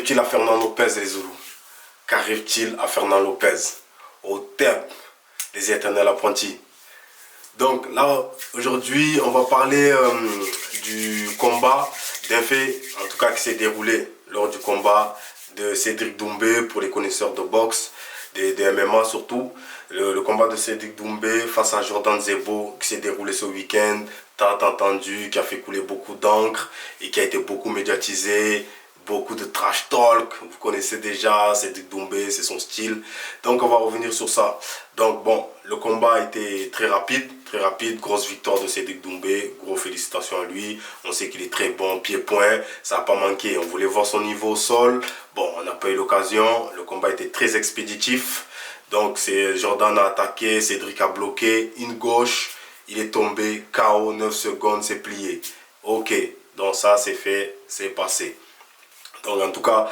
Qu'arrive-t-il à Fernand Lopez, les Zoulous? Qu'arrive-t-il à Fernand Lopez? Au terme des éternels apprentis. Donc là, aujourd'hui, on va parler du combat, d'un fait, en tout cas, qui s'est déroulé lors du combat de Cédric Doumbé, pour les connaisseurs de boxe, des MMA surtout. Le combat de Cédric Doumbé face à Jordan Zebo, qui s'est déroulé ce week-end, tant entendu, qui a fait couler beaucoup d'encre et qui a été beaucoup médiatisé. Beaucoup de trash talk, vous connaissez déjà Cédric Doumbé, c'est son style. Donc on va revenir sur ça. Donc bon, le combat a été très rapide, grosse victoire de Cédric Doumbé, gros félicitations à lui. On sait qu'il est très bon, pied-point, ça n'a pas manqué. On voulait voir son niveau au sol, bon, on n'a pas eu l'occasion. Le combat était très expéditif. Donc Jordan a attaqué, Cédric a bloqué, une gauche, il est tombé, KO, 9 secondes, c'est plié. Ok, donc ça c'est fait, c'est passé. Donc en tout cas,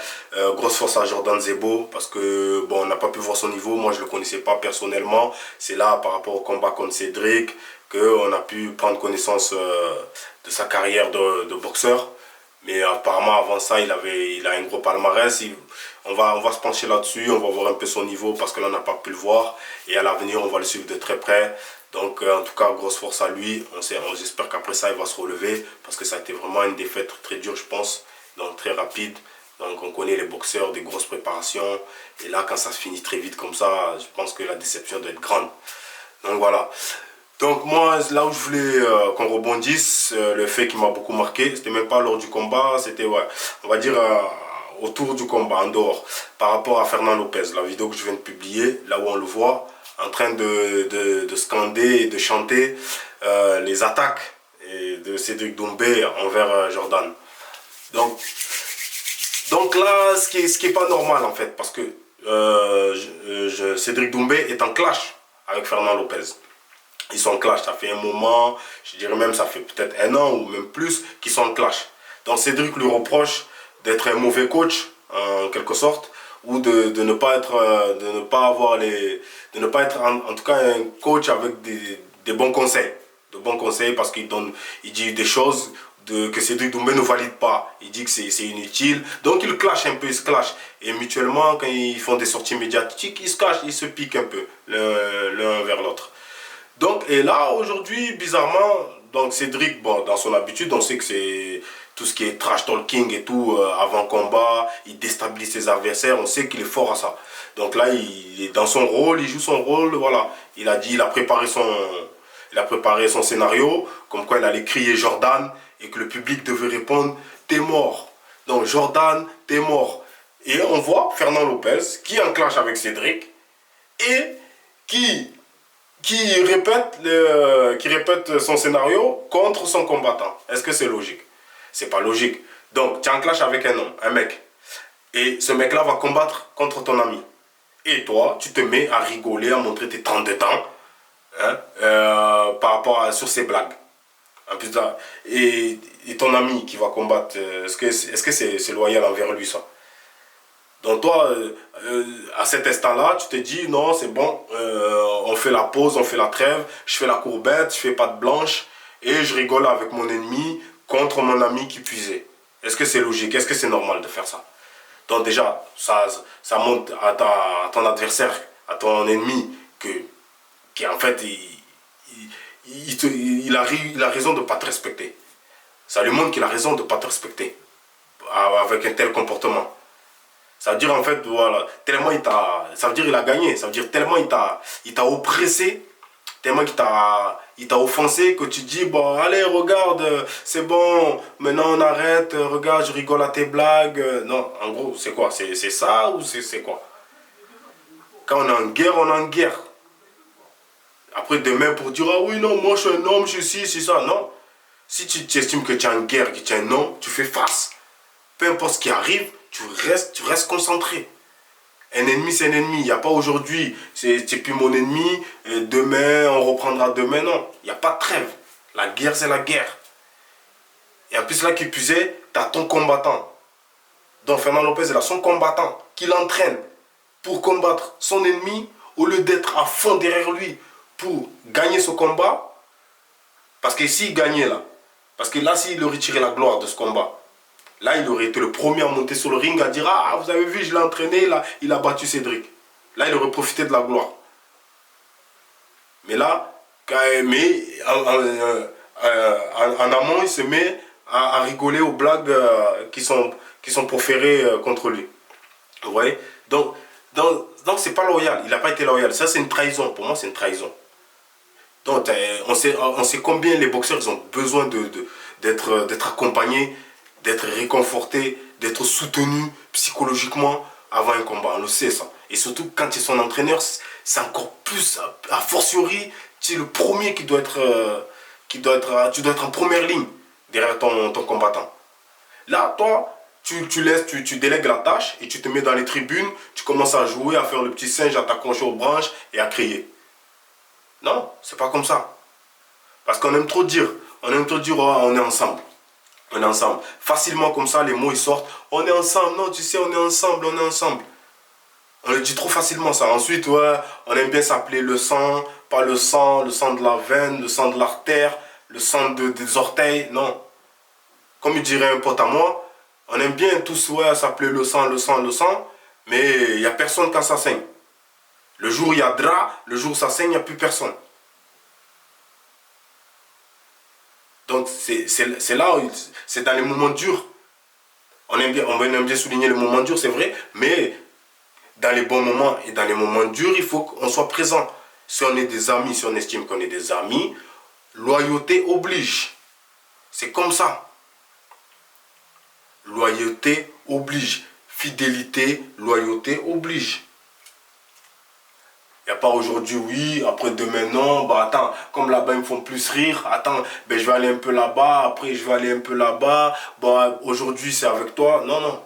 grosse force à Jordan Zebo parce que bon, on n'a pas pu voir son niveau. Moi je ne le connaissais pas personnellement. C'est là par rapport au combat contre Cédric qu'on a pu prendre connaissance de sa carrière de boxeur. Mais apparemment avant ça, il a un gros palmarès. On va se pencher là-dessus, on va voir un peu son niveau parce que là on n'a pas pu le voir. Et à l'avenir, on va le suivre de très près. Donc en tout cas, grosse force à lui. J'espère qu'après ça, il va se relever parce que ça a été vraiment une défaite très dure, je pense. Donc très rapide. Donc on connaît les boxeurs, des grosses préparations. Et là, quand ça se finit très vite comme ça, je pense que la déception doit être grande. Donc voilà. Donc moi, là où je voulais qu'on rebondisse, le fait qui m'a beaucoup marqué, c'était même pas lors du combat, c'était, ouais, on va dire, autour du combat, en dehors. Par rapport à Fernand Lopez, la vidéo que je viens de publier, là où on le voit, en train de scander et de chanter les attaques de Cédric Doumbé envers Jordan. Donc là, ce qui est pas normal en fait, parce que Cédric Doumbé est en clash avec Fernand Lopez. Ils sont en clash, ça fait un moment, je dirais même ça fait peut-être un an ou même plus qu'ils sont en clash. Donc Cédric lui reproche d'être un mauvais coach, en quelque sorte, ou de ne pas être, en tout cas un coach avec des bons conseils. De bons conseils parce qu'il dit des choses que Cédric Doumbé ne valide pas. Il dit que c'est inutile. Donc ils clashent un peu, ils se clashent. Et mutuellement, quand ils font des sorties médiatiques, ils se cachent, ils se piquent un peu l'un vers l'autre. Donc, et là, aujourd'hui, bizarrement, donc Cédric, bon, dans son habitude, on sait que c'est tout ce qui est trash talking et tout, avant combat, il déstabilise ses adversaires, on sait qu'il est fort à ça. Donc là, il est dans son rôle, il joue son rôle, voilà. Il a préparé son scénario, comme quoi il allait crier Jordan, et que le public devait répondre « T'es mort ». Donc Jordan, t'es mort. Et on voit Fernand Lopez qui est en clash avec Cédric et qui répète son scénario contre son combattant. Est-ce que c'est logique? C'est pas logique. Donc tu es en clash avec un homme, un mec. Et ce mec-là va combattre contre ton ami. Et toi, tu te mets à rigoler, à montrer tes 32 ans hein, par rapport sur ces blagues. En plus, et ton ami qui va combattre, est-ce que c'est loyal envers lui ça? Donc toi, à cet instant-là, tu te dis, non, c'est bon, on fait la pause, on fait la trêve, je fais la courbette, je fais patte blanche, et je rigole avec mon ennemi contre mon ami qui puisait. Est-ce que c'est logique? Est-ce que c'est normal de faire ça? Donc déjà, ça montre à ton adversaire, à ton ennemi, qui en fait, il a raison de ne pas te respecter. Ça lui montre qu'il a raison de ne pas te respecter avec un tel comportement. Ça veut dire en fait, voilà, tellement ça veut dire il a gagné. Ça veut dire tellement il t'a oppressé, tellement il t'a offensé que tu dis, bon, allez, regarde, c'est bon, maintenant on arrête, regarde, je rigole à tes blagues. Non, en gros, c'est quoi? C'est ça ou c'est quoi? Quand on est en guerre, on est en guerre. Après, demain, pour dire, ah oui, non, moi je suis un homme, je suis ci, c'est ça. Non. Si tu estimes que tu es en guerre, que tu es un homme, tu fais face. Peu importe ce qui arrive, tu restes concentré. Un ennemi, c'est un ennemi. Il n'y a pas aujourd'hui, c'est plus mon ennemi, demain, on reprendra demain. Non, il n'y a pas de trêve. La guerre, c'est la guerre. Et en plus, là, qui plus est, tu as ton combattant. Donc, Fernand Lopez, il a son combattant qui l'entraîne pour combattre son ennemi au lieu d'être à fond derrière lui pour gagner ce combat. Parce que s'il gagnait là, parce que là, s'il retirait la gloire de ce combat, Là, il aurait été le premier à monter sur le ring à dire « Ah, vous avez vu, je l'ai entraîné, là, il a battu Cédric. » Là, il aurait profité de la gloire. Mais là, en amont, il se met à rigoler aux blagues qui sont proférées contre lui. Vous voyez? Donc c'est pas loyal. Il n'a pas été loyal. Ça, c'est une trahison. Pour moi, c'est une trahison. Donc, on sait combien les boxeurs ils ont besoin d'être accompagnés, d'être réconfortés, d'être soutenus psychologiquement avant un combat. On le sait, ça. Et surtout, quand tu es son entraîneur, c'est encore plus, a fortiori, tu es le premier tu dois être en première ligne derrière ton combattant. Là, toi, tu délègues la tâche et tu te mets dans les tribunes, tu commences à jouer, à faire le petit singe, à t'accrocher aux branches et à crier. Non, c'est pas comme ça. Parce qu'on aime trop dire, oh, on est ensemble. On est ensemble. Facilement comme ça, les mots ils sortent. On est ensemble. Non, tu sais, on est ensemble, on est ensemble. On le dit trop facilement ça. Ensuite, ouais, on aime bien s'appeler le sang, pas le sang de la veine, le sang de l'artère, le sang des orteils. Non. Comme il dirait un pote à moi, on aime bien tous ouais, s'appeler le sang, mais il n'y a personne quand ça saigne. Le jour où il y a drap, le jour où ça saigne, il n'y a plus personne. Donc c'est là, c'est dans les moments durs. On aime bien souligner les moments durs, c'est vrai, mais dans les bons moments et dans les moments durs, il faut qu'on soit présent. Si on est des amis, si on estime qu'on est des amis, loyauté oblige. C'est comme ça. Loyauté oblige. Fidélité, loyauté oblige. Il n'y a pas aujourd'hui oui, après demain non, bah attends, comme là-bas ils me font plus rire, attends, ben je vais aller un peu là-bas, après je vais aller un peu là-bas, bah aujourd'hui c'est avec toi, non, non.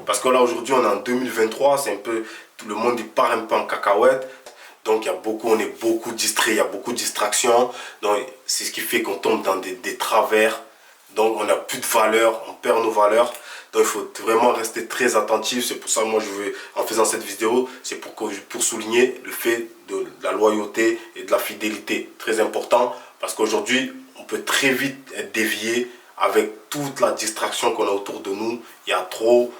Parce que là aujourd'hui on est en 2023, c'est un peu, tout le monde il part un peu en cacahuète, donc on est beaucoup distrait, il y a beaucoup de distractions, donc c'est ce qui fait qu'on tombe dans des travers, donc on n'a plus de valeur, on perd nos valeurs. Donc il faut vraiment rester très attentif. C'est pour ça moi en faisant cette vidéo, c'est pour souligner le fait de la loyauté et de la fidélité. Très important parce qu'aujourd'hui, on peut très vite être dévié avec toute la distraction qu'on a autour de nous. Il y a trop.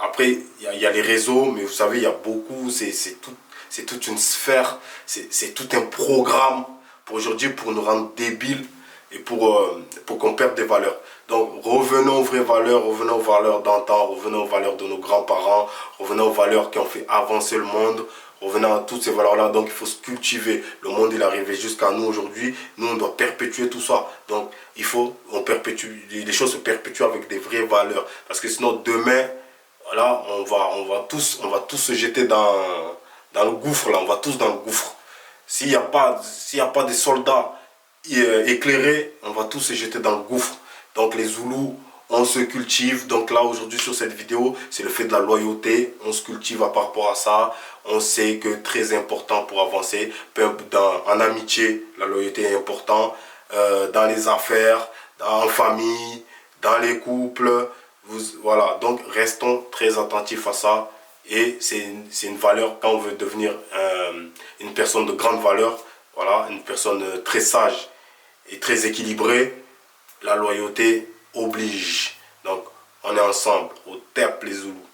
Après, il y a les réseaux, mais vous savez, il y a beaucoup. C'est toute une sphère. C'est tout un programme pour aujourd'hui pour nous rendre débiles et pour qu'on perde des valeurs. Donc revenons aux vraies valeurs, revenons aux valeurs d'antan, revenons aux valeurs de nos grands-parents, revenons aux valeurs qui ont fait avancer le monde, revenons à toutes ces valeurs-là. Donc il faut se cultiver. Le monde il est arrivé jusqu'à nous aujourd'hui, nous on doit perpétuer tout ça. Donc les choses se perpétuent avec des vraies valeurs. Parce que sinon demain, voilà, on va tous se jeter dans le gouffre là, on va tous dans le gouffre. S'il n'y a pas des soldats éclairés, on va tous se jeter dans le gouffre. Donc les Zoulous, on se cultive. Donc là aujourd'hui sur cette vidéo, c'est le fait de la loyauté. On se cultive par rapport à ça. On sait que très important pour avancer. En amitié, la loyauté est importante. Dans les affaires, en famille, dans les couples. Voilà, donc restons très attentifs à ça. Et c'est une valeur quand on veut devenir une personne de grande valeur. Voilà, une personne très sage et très équilibrée. La loyauté oblige. Donc, on est ensemble, au TEP les Zoulous.